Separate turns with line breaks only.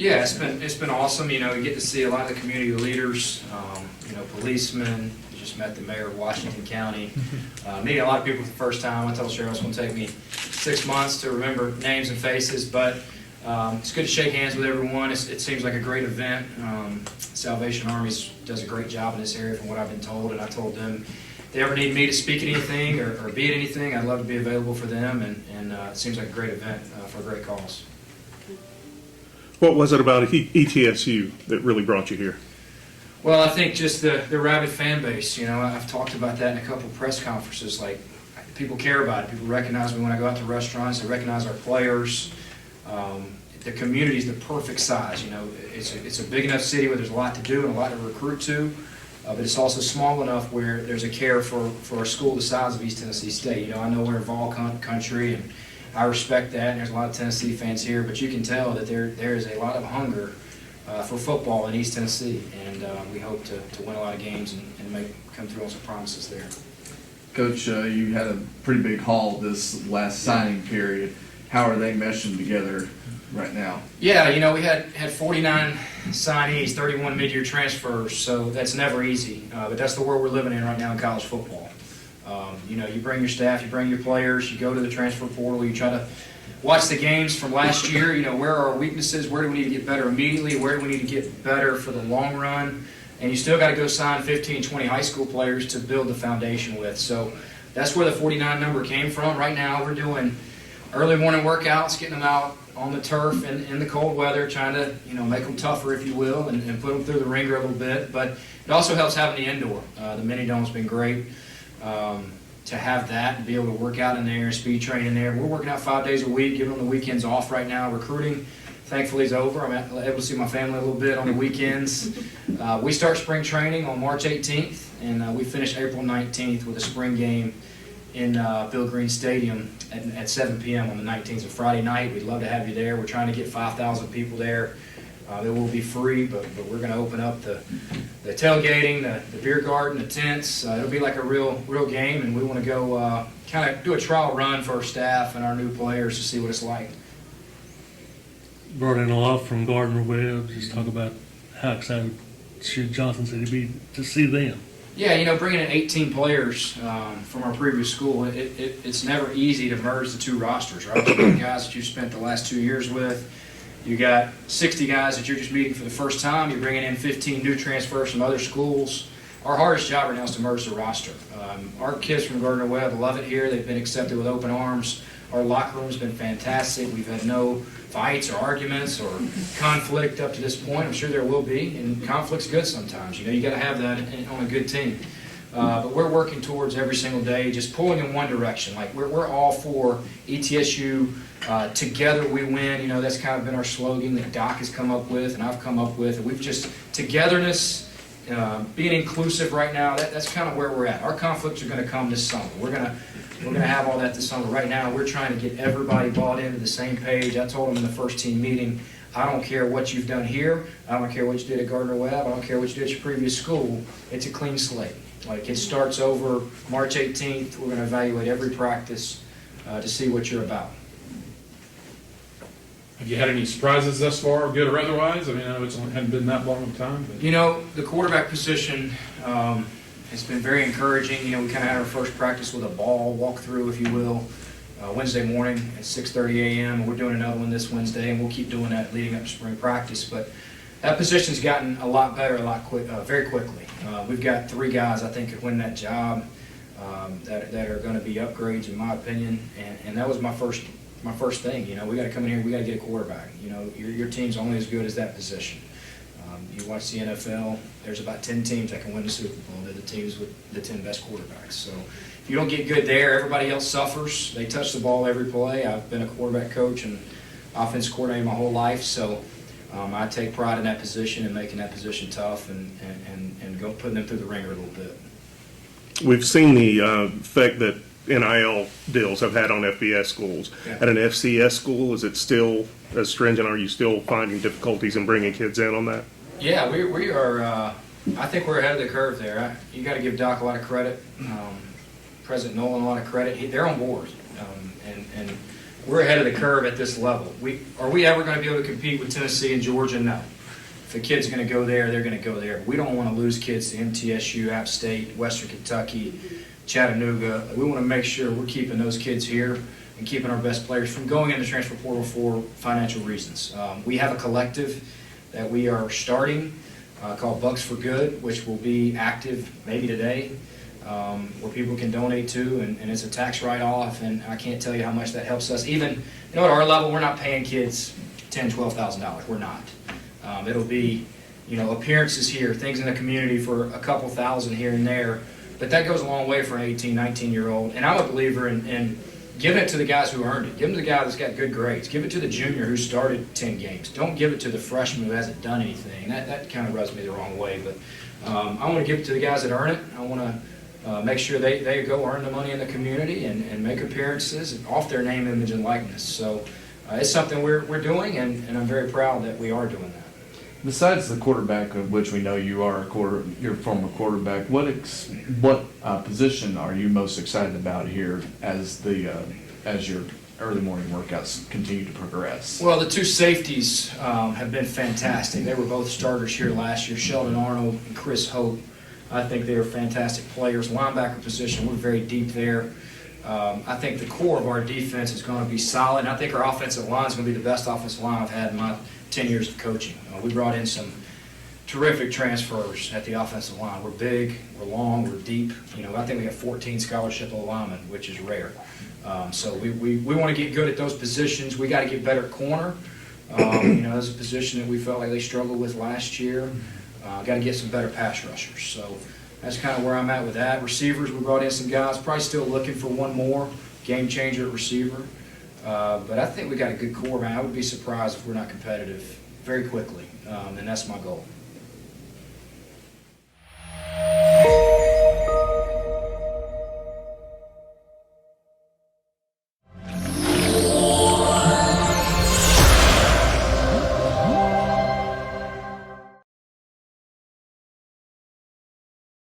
Yeah, it's been awesome. You know, you get to see a lot of the community leaders, you know, policemen. Just met the mayor of Washington County. Meeting a lot of people for the first time. I told Cheryl it's going to take me 6 months to remember names and faces, but it's good to shake hands with everyone. It seems like a great event. Salvation Army does a great job in this area from what I've been told, and I told them if they ever need me to speak at anything or be at anything, I'd love to be available for them, and it seems like a great event for a great cause.
What was it about ETSU that really brought you here?
Well, I think just the rabid fan base. You know, I've talked about that in a couple of press conferences. Like, people care about it. People recognize me when I go out to restaurants. They recognize our players. The community is the perfect size. You know, it's a big enough city where there's a lot to do and a lot to recruit to, but it's also small enough where there's a care for a school the size of East Tennessee State. You know, I know we're in Vol country, and I respect that, and there's a lot of Tennessee fans here, but you can tell that there is a lot of hunger for football in East Tennessee, and we hope to win a lot of games and come through on some promises there.
Coach, you had a pretty big haul this last signing period. How are they meshing together right now? Yeah,
you know, we had 49 signees, 31 mid-year transfers, so that's never easy, but that's the world we're living in right now in college football. You know, you bring your staff, you bring your players, you go to the transfer portal, you try to watch the games from last year. You know, where are our weaknesses? Where do we need to get better immediately? Where do we need to get better for the long run? And you still got to go sign 15, 20 high school players to build the foundation with. So that's where the 49 number came from. Right now we're doing early morning workouts, getting them out on the turf in the cold weather, trying to, you know, make them tougher, if you will, and put them through the ringer a little bit. But it also helps having the indoor. The mini dome's been great. To have that and be able to work out in there, speed train in there. We're working out 5 days a week, giving them the weekends off right now. Recruiting, thankfully, is over. I'm able to see my family a little bit on the weekends. We start spring training on March 18th, and we finish April 19th with a spring game in Bill Green Stadium at 7 p.m. on the 19th, of Friday night. We'd love to have you there. We're trying to get 5,000 people there. It will be free, but we're going to open up the tailgating, the beer garden, the tents. It'll be like a real game, and we want to go kind of do a trial run for our staff and our new players to see what it's like.
Brought in a lot from Gardner-Webb. Just talk about how excited should Johnson City be to see them.
Yeah, you know, bringing in 18 players from our previous school, it's never easy to merge the two rosters, right? You got guys that you spent the last 2 years with. You got 60 guys that you're just meeting for the first time. You're bringing in 15 new transfers from other schools. Our hardest job right now is to merge the roster. Our kids from Gardner-Webb love it here. They've been accepted with open arms. Our locker room's been fantastic. We've had no fights or arguments or conflict up to this point. I'm sure there will be, and conflict's good sometimes. You know, you got to have that on a good team. But we're working towards every single day, just pulling in one direction. Like we're all for ETSU. Together we win. You know, that's kind of been our slogan that Doc has come up with and I've come up with. And we've just, togetherness, being inclusive right now, that's kind of where we're at. Our conflicts are going to come this summer. We're going to have all that this summer. Right now we're trying to get everybody bought into the same page. I told them in the first team meeting, I don't care what you've done here. I don't care what you did at Gardner-Webb. I don't care what you did at your previous school. It's a clean slate. Like, it starts over March 18th. We're going to evaluate every practice to see what you're about.
Have you had any surprises thus far, good or otherwise? I mean, I know it hadn't been that long of a time. But.
You know, the quarterback position has been very encouraging. You know, we kind of had our first practice with a ball walkthrough, if you will, Wednesday morning at 6:30 a.m. We're doing another one this Wednesday, and we'll keep doing that leading up to spring practice. But that position's gotten a lot better, very quickly. We've got 3 guys I think could win that job that are going to be upgrades, in my opinion. And that was my first thing. You know, we got to come in here. We got to get a quarterback. You know, your team's only as good as that position. You watch the NFL. There's about 10 teams that can win the Super Bowl. They're the teams with the 10 best quarterbacks. So if you don't get good there, everybody else suffers. They touch the ball every play. I've been a quarterback coach and offense coordinator my whole life, so I take pride in that position and making that position tough and putting them through the ringer a little bit.
We've seen the effect that NIL deals have had on FBS schools.
Yeah.
At an FCS school, is it still as stringent? Are you still finding difficulties in bringing kids in on that?
Yeah, we are. I think we're ahead of the curve there. You got to give Doc a lot of credit, President Nolan a lot of credit. They're on board, and we're ahead of the curve at this level. Are we ever going to be able to compete with Tennessee and Georgia? No. If a kid's going to go there, they're going to go there. We don't want to lose kids to ETSU, App State, Western Kentucky, Chattanooga. We want to make sure we're keeping those kids here and keeping our best players from going into the transfer portal for financial reasons. We have a collective that we are starting called Bucs for Good, which will be active maybe today, where people can donate to, and it's a tax write-off, and I can't tell you how much that helps us. Even, at our level, we're not paying kids $10,000, $12,000. We're not. It'll be, appearances here, things in the community for a couple thousand here and there, but that goes a long way for an 18, 19-year-old. And I'm a believer in giving it to the guys who earned it. Give it to the guy that's got good grades. Give it to the junior who started 10 games. Don't give it to the freshman who hasn't done anything. That kind of rubs me the wrong way, but I want to give it to the guys that earn it. I want to make sure they go earn the money in the community and make appearances and off their name, image, and likeness. So it's something we're doing, and I'm very proud that we are doing that.
Besides the quarterback, of which we know you are you're a former quarterback, what position are you most excited about here as your early morning workouts continue to progress?
Well, the two safeties have been fantastic. They were both starters here last year, Sheldon Arnold and Chris Hope. I think they are fantastic players. Linebacker position, we're very deep there. I think the core of our defense is going to be solid, and I think our offensive line is going to be the best offensive line I've had in my 10 years of coaching. We brought in some terrific transfers at the offensive line. We're big, we're long, we're deep. I think we have 14 scholarship linemen, which is rare. So we want to get good at those positions. We got to get better at corner. That's a position that we felt like they struggled with last year. Got to get some better pass rushers. So that's kind of where I'm at with that. Receivers, we brought in some guys, probably still looking for one more game changer at receiver. But I think we got a good core, man. I would be surprised if we're not competitive very quickly, and that's my goal.